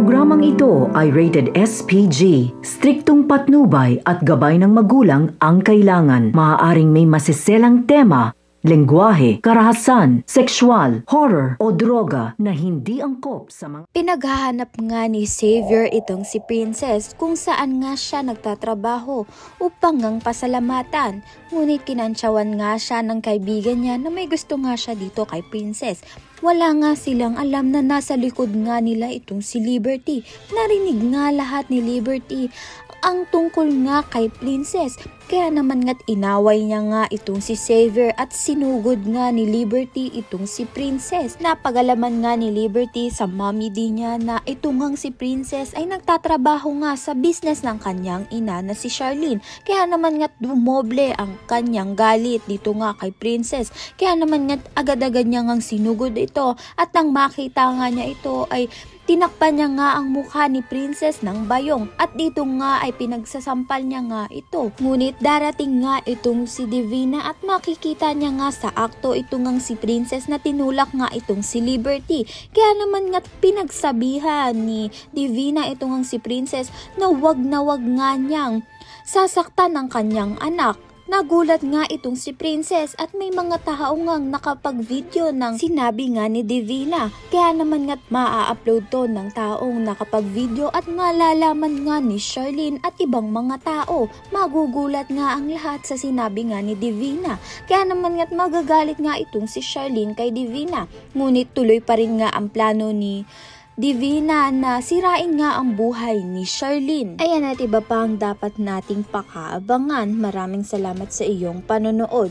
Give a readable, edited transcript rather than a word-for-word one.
programang ito ay rated SPG. Striktong patnubay at gabay ng magulang ang kailangan. Maaaring may masiselang tema, lengguwahe, karahasan, sexual, horror o droga na hindi angkop sa mga... Pinaghahanap nga ni Xavier itong si Princess kung saan nga siya nagtatrabaho upang ngang pasalamatan. Ngunit kinantsawan nga siya ng kaibigan niya na may gusto nga siya dito kay Princess. Wala nga silang alam na nasa likod nga nila itong si Liberty. Narinig nga lahat ni Liberty ang tungkol nga kay Princess. Kaya naman nga't inaway niya nga itong si Xavier at sinugod nga ni Liberty itong si Princess. Napagalaman nga ni Liberty sa mommy niya na itong ngang si Princess ay nagtatrabaho nga sa business ng kanyang ina na si Charlene. Kaya naman nga't dumoble ang kanyang galit dito nga kay Princess. Kaya naman nga't agad-agad niya ngang sinugod ito at nang makita nga niya ito ay tinakpan niya nga ang mukha ni Princess ng bayong at dito nga ay pinagsasampal niya nga ito. Ngunit darating nga itong si Divina at makikita niya nga sa akto itong ngang si Princess na tinulak nga itong si Liberty. Kaya naman nga pinagsabihan ni Divina itong ngang si Princess na wag nga niyang sasaktan ng kanyang anak. Nagulat nga itong si Princess at may mga tao ngang nakapag-video ng sinabi nga ni Divina. Kaya naman nga't maa-upload to ng taong nakapag-video at malalaman nga ni Charlene at ibang mga tao. Magugulat nga ang lahat sa sinabi nga ni Divina. Kaya naman nga't magagalit nga itong si Charlene kay Divina. Ngunit tuloy pa rin nga ang plano ni Divina na sirain nga ang buhay ni Charlene. Ayan at iba pa ang dapat nating pakaabangan. Maraming salamat sa iyong panonood.